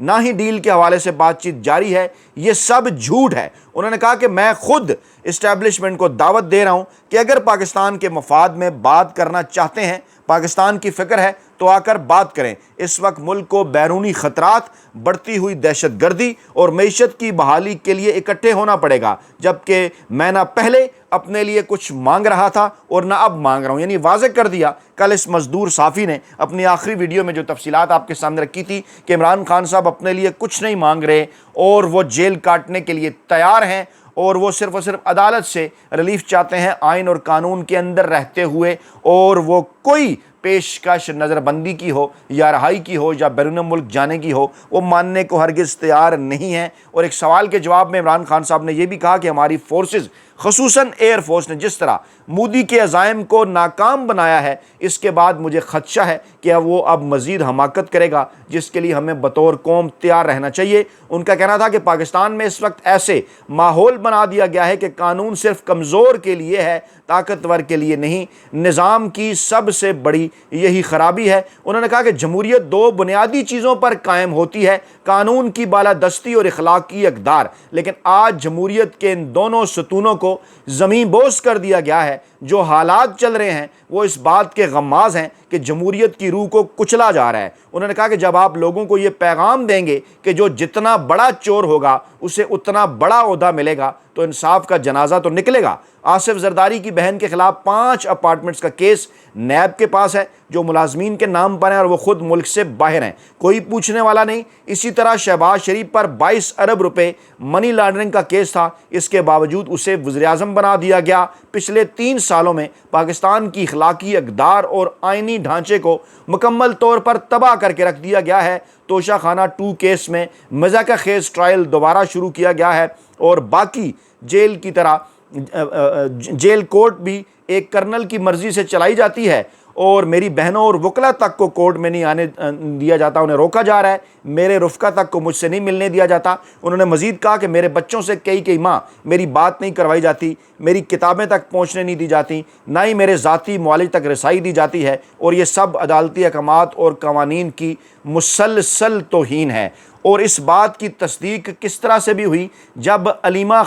نہ ہی ڈیل کے حوالے سے بات چیت جاری ہے، یہ سب جھوٹ ہے۔ انہوں نے کہا کہ میں خود اسٹیبلشمنٹ کو دعوت دے رہا ہوں کہ اگر پاکستان کے مفاد میں بات کرنا چاہتے ہیں، پاکستان کی فکر ہے تو آ کر بات کریں۔ اس وقت ملک کو بیرونی خطرات، بڑھتی ہوئی دہشت گردی اور معیشت کی بحالی کے لیے اکٹھے ہونا پڑے گا، جبکہ میں نہ پہلے اپنے لیے کچھ مانگ رہا تھا اور نہ اب مانگ رہا ہوں۔ یعنی واضح کر دیا کل اس مزدور صحافی نے اپنی آخری ویڈیو میں جو تفصیلات آپ کے سامنے رکھی تھی کہ عمران خان صاحب اپنے لیے کچھ نہیں مانگ رہے اور وہ جیل کاٹنے کے لیے تیار ہیں، اور وہ صرف اور صرف عدالت سے ریلیف چاہتے ہیں آئین اور قانون کے اندر رہتے ہوئے، اور وہ کوئی پیشکش نظر بندی کی ہو یا رہائی کی ہو یا بیرون ملک جانے کی ہو وہ ماننے کو ہرگز تیار نہیں ہیں۔ اور ایک سوال کے جواب میں عمران خان صاحب نے یہ بھی کہا کہ ہماری فورسز خصوصاً ایئر فورس نے جس طرح مودی کے عزائم کو ناکام بنایا ہے، اس کے بعد مجھے خدشہ ہے کہ وہ اب مزید حماقت کرے گا، جس کے لیے ہمیں بطور قوم تیار رہنا چاہیے۔ ان کا کہنا تھا کہ پاکستان میں اس وقت ایسے ماحول بنا دیا گیا ہے کہ قانون صرف کمزور کے لیے ہے، طاقتور کے لیے نہیں۔ نظام کی سب سے بڑی یہی خرابی ہے۔ انہوں نے کہا کہ جمہوریت دو بنیادی چیزوں پر قائم ہوتی ہے، قانون کی بالادستی اور اخلاقی اقدار، لیکن آج جمہوریت کے ان دونوں ستونوں کو زمین بوس کر دیا گیا ہے۔ جو حالات چل رہے ہیں وہ اس بات کے غماز ہیں کہ جمہوریت کی روح کو کچلا جا رہا ہے۔ انہوں نے کہا کہ جب آپ لوگوں کو یہ پیغام دیں گے کہ جو جتنا بڑا چور ہوگا اسے اتنا بڑا عہدہ ملے گا تو انصاف کا جنازہ تو نکلے گا۔ آصف زرداری کی بہن کے خلاف 5 اپارٹمنٹس کا کیس نیب کے پاس ہے جو ملازمین کے نام پر ہیں اور وہ خود ملک سے باہر ہیں، کوئی پوچھنے والا نہیں۔ اسی طرح شہباز شریف پر 22 ارب روپے منی لانڈرنگ کا کیس تھا، اس کے باوجود اسے وزیر اعظم بنا دیا گیا۔ پچھلے 3 سالوں میں پاکستان کی اخلاقی اقدار اور آئینی ڈھانچے کو مکمل طور پر تباہ کر کے رکھ دیا گیا ہے۔ توشہ خانہ 2 کیس میں مذاکرہ خیز ٹرائل دوبارہ شروع کیا گیا ہے، اور باقی جیل کی طرح جیل کورٹ بھی ایک کرنل کی مرضی سے چلائی جاتی ہے، اور میری بہنوں اور وکلا تک کو کورٹ میں نہیں آنے دیا جاتا، انہیں روکا جا رہا ہے۔ میرے رفقا تک کو مجھ سے نہیں ملنے دیا جاتا۔ انہوں نے مزید کہا کہ میرے بچوں سے کئی ماہ میری بات نہیں کروائی جاتی، میری کتابیں تک پہنچنے نہیں دی جاتی، نہ ہی میرے ذاتی معالج تک رسائی دی جاتی ہے، اور یہ سب عدالتی احکامات اور قوانین کی مسلسل توہین ہے۔ اور اس بات کی تصدیق کس طرح سے بھی ہوئی جب علیمہ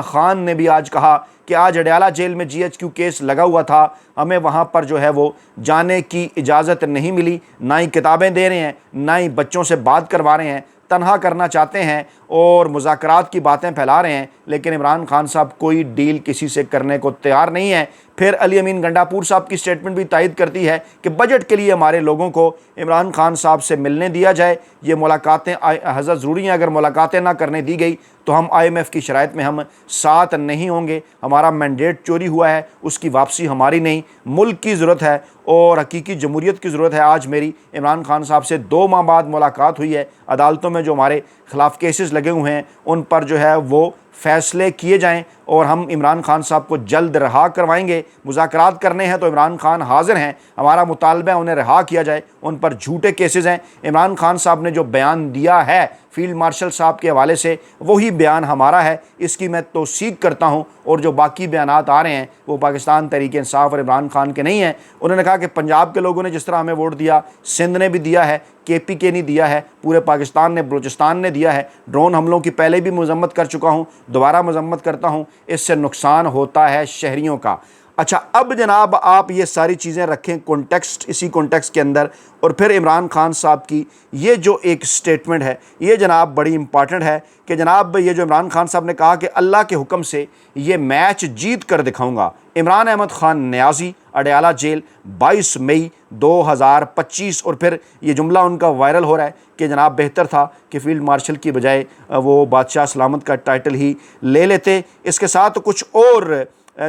خان نے بھی آج کہا کہ آج اڈیالہ جیل میں GHQ کیس لگا ہوا تھا، ہمیں وہاں پر جو ہے وہ جانے کی اجازت نہیں ملی، نہ ہی کتابیں دے رہے ہیں، نہ ہی بچوں سے بات کروا رہے ہیں، تنہا کرنا چاہتے ہیں اور مذاکرات کی باتیں پھیلا رہے ہیں، لیکن عمران خان صاحب کوئی ڈیل کسی سے کرنے کو تیار نہیں ہے۔ پھر علی امین گنڈاپور صاحب کی سٹیٹمنٹ بھی تائید کرتی ہے کہ بجٹ کے لیے ہمارے لوگوں کو عمران خان صاحب سے ملنے دیا جائے، یہ ملاقاتیں حضرت ضروری ہیں، اگر ملاقاتیں نہ کرنے دی گئی تو ہم IMF کی شرائط میں ہم ساتھ نہیں ہوں گے، ہمارا مینڈیٹ چوری ہوا ہے، اس کی واپسی ہماری نہیں، ملک کی ضرورت ہے اور حقیقی جمہوریت کی ضرورت ہے۔ آج میری عمران خان صاحب سے 2 ماہ بعد ملاقات ہوئی ہے، عدالتوں میں جو ہمارے خلاف کیسز لگے ہوئے ہیں ان پر جو ہے وہ فیصلے کیے جائیں، اور ہم عمران خان صاحب کو جلد رہا کروائیں گے۔ مذاکرات کرنے ہیں تو عمران خان حاضر ہیں، ہمارا مطالبہ ہے انہیں رہا کیا جائے، ان پر جھوٹے کیسز ہیں۔ عمران خان صاحب نے جو بیان دیا ہے فیلڈ مارشل صاحب کے حوالے سے وہی بیان ہمارا ہے، اس کی میں توثیق کرتا ہوں، اور جو باقی بیانات آ رہے ہیں وہ پاکستان تحریک انصاف اور عمران خان کے نہیں ہیں۔ انہوں نے کہا کہ پنجاب کے لوگوں نے جس طرح ہمیں ووٹ دیا، سندھ نے بھی دیا ہے، KPK نے دیا ہے، پورے پاکستان نے، بلوچستان نے دیا ہے۔ ڈرون حملوں کی پہلے بھی مذمت کر چکا ہوں، دوبارہ مذمت کرتا ہوں، اس سے نقصان ہوتا ہے شہریوں کا۔ اچھا، اب جناب آپ یہ ساری چیزیں رکھیں کانٹیکسٹ، اسی کانٹیکسٹ کے اندر، اور پھر عمران خان صاحب کی یہ جو ایک سٹیٹمنٹ ہے یہ جناب بڑی امپارٹنٹ ہے کہ جناب یہ جو عمران خان صاحب نے کہا کہ اللہ کے حکم سے یہ میچ جیت کر دکھاؤں گا۔ عمران احمد خان نیازی، اڈیالہ جیل، 22 مئی 2025، اور پھر یہ جملہ ان کا وائرل ہو رہا ہے کہ جناب بہتر تھا کہ فیلڈ مارشل کی بجائے وہ بادشاہ سلامت کا ٹائٹل ہی لے لیتے۔ اس کے ساتھ کچھ اور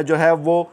جو ہے وہ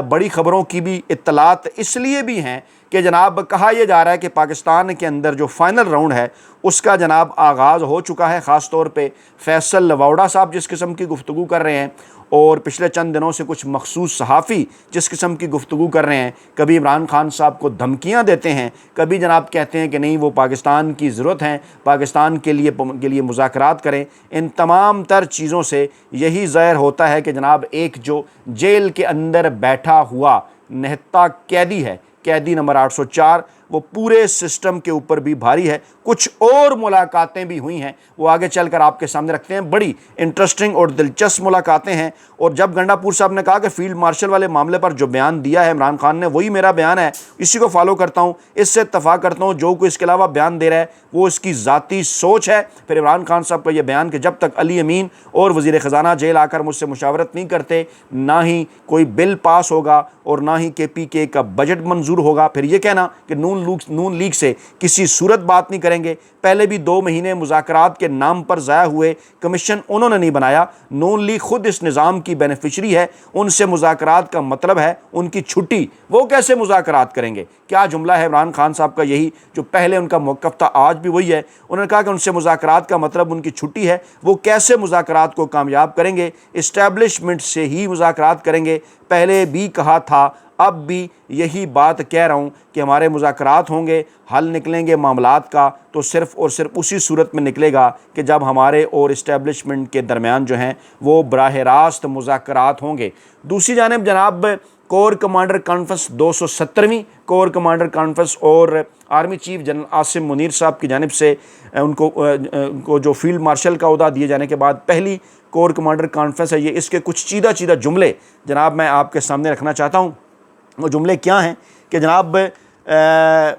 بڑی خبروں کی بھی اطلاعات اس لیے بھی ہیں کہ جناب کہا یہ جا رہا ہے کہ پاکستان کے اندر جو فائنل راؤنڈ ہے اس کا جناب آغاز ہو چکا ہے، خاص طور پہ فیصل لواوڑا صاحب جس قسم کی گفتگو کر رہے ہیں، اور پچھلے چند دنوں سے کچھ مخصوص صحافی جس قسم کی گفتگو کر رہے ہیں، کبھی عمران خان صاحب کو دھمکیاں دیتے ہیں، کبھی جناب کہتے ہیں کہ نہیں وہ پاکستان کی ضرورت ہے، پاکستان کے لیے مذاکرات کریں۔ ان تمام تر چیزوں سے یہی ظاہر ہوتا ہے کہ جناب ایک جو جیل کے اندر بیٹھا ہوا نہتا قیدی ہے، قیدی نمبر 804، وہ پورے سسٹم کے اوپر بھی بھاری ہے۔ کچھ اور ملاقاتیں بھی ہوئی ہیں، وہ آگے چل کر آپ کے سامنے رکھتے ہیں۔ بڑی انٹرسٹنگ اور دلچسپ ملاقاتیں ہیں، اور جب گنڈا پور صاحب نے کہا کہ فیلڈ مارشل والے معاملے پر جو بیان دیا ہے عمران خان نے وہی میرا بیان ہے، اسی کو فالو کرتا ہوں، اس سے اتفاق کرتا ہوں، جو کوئی اس کے علاوہ بیان دے رہا ہے وہ اس کی ذاتی سوچ ہے۔ پھر عمران خان صاحب کا یہ بیان کہ جب تک علی امین اور وزیر خزانہ جیل آ کر مجھ سے مشاورت نہیں کرتے، نہ ہی کوئی بل پاس ہوگا اور نہ ہی KPK کا بجٹ منظور ہوگا۔ پھر یہ کہنا کہ نون لیگ سے کسی صورت بات نہیں کریں گے۔ پہلے بھی 2 مہینے مذاکرات کے نام پر ضائع ہوئے، کمیشن انہوں نے نہیں بنایا، نون لیگ خود اس نظام کی بینیفیشری ہے، ان سے مذاکرات کا مطلب ہے ان کی چھٹی، وہ کیسے مذاکرات کریں گے؟ کیا جملہ ہے عمران خان صاحب کا، یہی جو پہلے ان کا موقف تھا آج بھی وہی ہے۔ انہوں نے کہا کہ ان سے مذاکرات کا مطلب ان کی چھٹی ہے، وہ کیسے مذاکرات کو کامیاب کریں گے؟ اسٹیبلشمنٹ سے ہی مذاکرات کریں گے۔ پہلے بھی کہا تھا، اب بھی یہی بات کہہ رہا ہوں کہ ہمارے مذاکرات ہوں گے، حل نکلیں گے معاملات کا تو صرف اور صرف اسی صورت میں نکلے گا کہ جب ہمارے اور اسٹیبلشمنٹ کے درمیان جو ہیں وہ براہ راست مذاکرات ہوں گے۔ دوسری جانب جناب کور کمانڈر کانفرنس 217ویں کور کمانڈر کانفرنس اور army chief general Asim Munir صاحب کی جانب سے ان کو جو فیلڈ مارشل کا عہدہ دیے جانے کے بعد پہلی کور کمانڈر کانفرنس ہے یہ، اس کے کچھ چیدہ جملے جناب میں آپ کے سامنے رکھنا چاہتا ہوں۔ وہ جملے کیا ہیں کہ جناب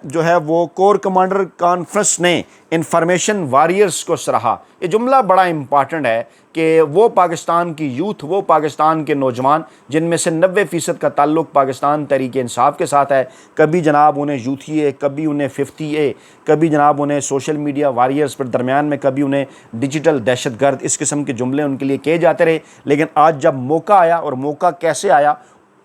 جو ہے وہ کور کمانڈر کانفرنس نے انفارمیشن واریئرز کو سراہا۔ یہ جملہ بڑا امپارٹنٹ ہے کہ وہ پاکستان کی یوتھ، وہ پاکستان کے نوجوان جن میں سے 90% کا تعلق پاکستان تحریک انصاف کے ساتھ ہے، کبھی جناب انہیں یوتھی ہے، کبھی انہیں 50A، کبھی جناب انہیں سوشل میڈیا واریئرز، پر درمیان میں کبھی انہیں ڈیجیٹل دہشت گرد، اس قسم کے جملے ان کے لیے کہے جاتے رہے۔ لیکن آج جب موقع آیا، اور موقع کیسے آیا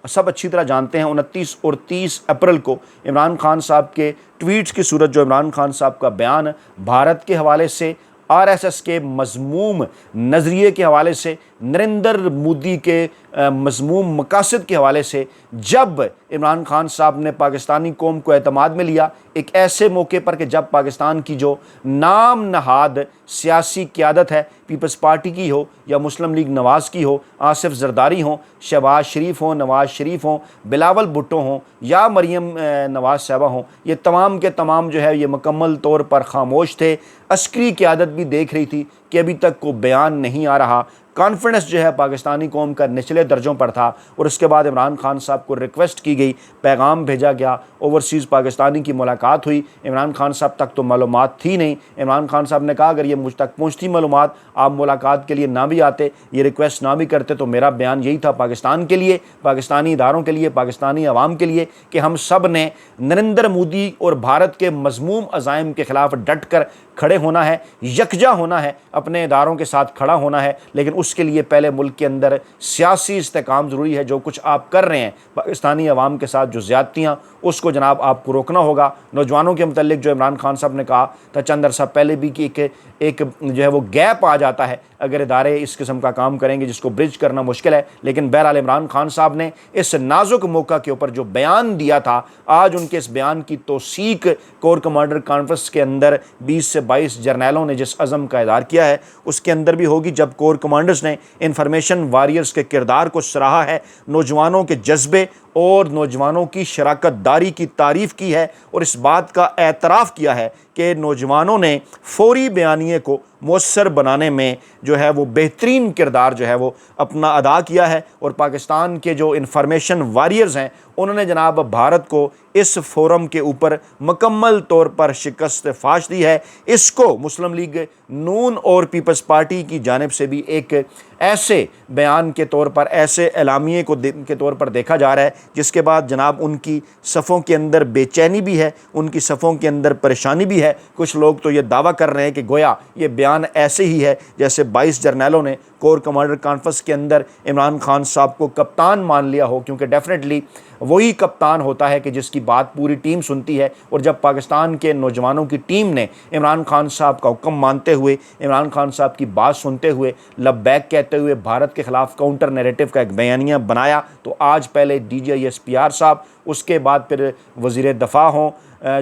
سب اچھی طرح جانتے ہیں، 29 اور 30 اپریل کو عمران خان صاحب کے ٹویٹس کی صورت، جو عمران خان صاحب کا بیان بھارت کے حوالے سے، RSS کے مذموم نظریے کے حوالے سے، نریندر مودی کے مذموم مقاصد کے حوالے سے، جب عمران خان صاحب نے پاکستانی قوم کو اعتماد میں لیا ایک ایسے موقع پر کہ جب پاکستان کی جو نام نہاد سیاسی قیادت ہے، پیپلز پارٹی کی ہو یا مسلم لیگ نواز کی ہو، آصف زرداری ہوں، شہباز شریف ہوں، نواز شریف ہوں، بلاول بھٹو ہوں یا مریم نواز صاحبہ ہوں، یہ تمام کے تمام جو ہے یہ مکمل طور پر خاموش تھے۔ عسکری قیادت بھی دیکھ رہی تھی کہ ابھی تک کوئی بیان نہیں آ رہا۔ کانفیڈنس جو ہے پاکستانی قوم کا نچلے درجوں پر تھا، اور اس کے بعد عمران خان صاحب کو ریکویسٹ کی گئی، پیغام بھیجا گیا، اوورسیز پاکستانی کی ملاقات ہوئی۔ عمران خان صاحب تک تو معلومات تھی نہیں۔ عمران خان صاحب نے کہا اگر یہ مجھ تک پہنچتی معلومات، آپ ملاقات کے لیے نہ بھی آتے، یہ ریکویسٹ نہ بھی کرتے، تو میرا بیان یہی تھا پاکستان کے لیے، پاکستانی اداروں کے لیے، پاکستانی عوام کے لیے، کہ ہم سب نے نریندر مودی اور بھارت کے مذموم عزائم کے خلاف ڈٹ کر کھڑے ہونا ہے، یکجا ہونا ہے، اپنے اداروں کے ساتھ کھڑا ہونا ہے۔ لیکن اس کے لیے پہلے ملک کے اندر سیاسی استحکام ضروری ہے۔ جو کچھ آپ کر رہے ہیں پاکستانی عوام کے ساتھ، جو زیادتیاں، اس کو جناب آپ کو روکنا ہوگا۔ نوجوانوں کے متعلق جو عمران خان صاحب نے کہا تھا چند عرصہ پہلے بھی کہ ایک جو ہے وہ گیپ آ جاتا ہے اگر ادارے اس قسم کا کام کریں گے جس کو برج کرنا مشکل ہے۔ لیکن بہرحال عمران خان صاحب نے اس نازک موقع کے اوپر جو بیان دیا تھا، آج ان کے اس بیان کی توثیق کور کمانڈر کانفرنس کے اندر 20 سے 22 جرنیلوں نے جس عزم کا اظہار کیا ہے اس کے اندر بھی ہوگی، جب کور کمانڈرز نے انفارمیشن واریئرز کے کردار کو سراہا ہے، نوجوانوں کے جذبے اور نوجوانوں کی شراکت داری کی تعریف کی ہے، اور اس بات کا اعتراف کیا ہے کہ نوجوانوں نے فوری بیانیے کو مؤثر بنانے میں جو ہے وہ بہترین کردار جو ہے وہ اپنا ادا کیا ہے۔ اور پاکستان کے جو انفارمیشن واریئرز ہیں انہوں نے جناب بھارت کو اس فورم کے اوپر مکمل طور پر شکست فاش دی ہے۔ اس کو مسلم لیگ نون اور پیپلز پارٹی کی جانب سے بھی ایک ایسے بیان کے طور پر، ایسے اعلامیے کے طور پر دیکھا جا رہا ہے جس کے بعد جناب ان کی صفوں کے اندر بے چینی بھی ہے، ان کی صفوں کے اندر پریشانی بھی ہے۔ کچھ لوگ تو یہ دعویٰ کر رہے ہیں کہ گویا یہ بیان ایسے ہی ہے جیسے 22 جرنیلوں نے کور کمانڈر کانفرنس کے اندر عمران خان صاحب کو کپتان مان لیا ہو، کیونکہ ڈیفینیٹلی وہی کپتان ہوتا ہے کہ جس کی بات پوری ٹیم سنتی ہے۔ اور جب پاکستان کے نوجوانوں کی ٹیم نے عمران خان صاحب کا حکم مانتے ہوئے، عمران خان صاحب کی بات سنتے ہوئے، لبیک کہتے ہوئے بھارت کے خلاف کاؤنٹر نیریٹو کا ایک بیانیہ بنایا، تو آج پہلے DGI SPR صاحب، اس کے بعد پھر وزیر دفاع ہوں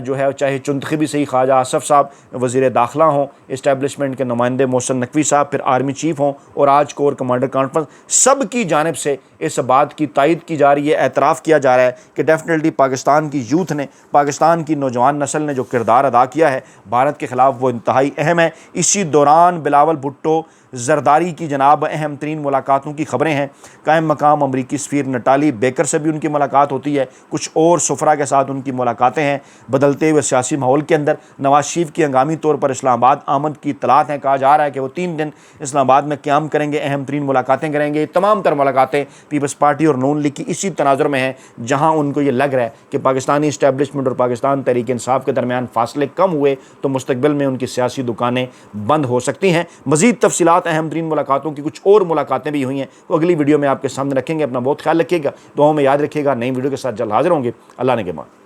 جو ہے چاہے چنتخبی سے ہی خواجہ آصف صاحب وزیر داخلہ ہوں، اسٹیبلشمنٹ کے نمائندے محسن نقوی صاحب، پھر آرمی چیف ہوں، اور آج کور کمانڈر کانفرنس، سب کی جانب سے اس بات کی تائید کی جا رہی ہے، اعتراف کیا جا رہا ہے کہ ڈیفینیٹلی پاکستان کی یوتھ نے، پاکستان کی نوجوان نسل نے جو کردار ادا کیا ہے بھارت کے خلاف وہ انتہائی اہم ہے۔ اسی دوران بلاول بھٹو زرداری کی جناب اہم ترین ملاقاتوں کی خبریں ہیں۔ قائم مقام امریکی سفیر نٹالی بیکر سے بھی ان کی ملاقات ہوتی ہے، کچھ اور سفرا کے ساتھ ان کی ملاقاتیں ہیں۔ بدلتے ہوئے سیاسی ماحول کے اندر نواز شریف کی ہنگامی طور پر اسلام آباد آمد کی اطلاعات ہیں، کہا جا رہا ہے کہ وہ 3 دن اسلام آباد میں قیام کریں گے، اہم ترین ملاقاتیں کریں گے۔ تمام تر ملاقاتیں پیپلز پارٹی اور نون لیگ کی اسی تناظر میں ہیں، جہاں ان کو یہ لگ رہا ہے کہ پاکستانی اسٹیبلشمنٹ اور پاکستان تحریک انصاف کے درمیان فاصلے کم ہوئے تو مستقبل میں ان کی سیاسی دکانیں بند ہو سکتی ہیں۔ مزید تفصیلات اہم ترین ملاقاتوں کی، کچھ اور ملاقاتیں بھی ہوئی ہیں، وہ اگلی ویڈیو میں آپ کے سامنے رکھیں گے۔ اپنا بہت خیال رکھیے گا، دعاؤں میں یاد رکھیے گا۔ نئی ویڈیو کے ساتھ جلد حاضر ہوں گے۔ اللہ نے کے بعد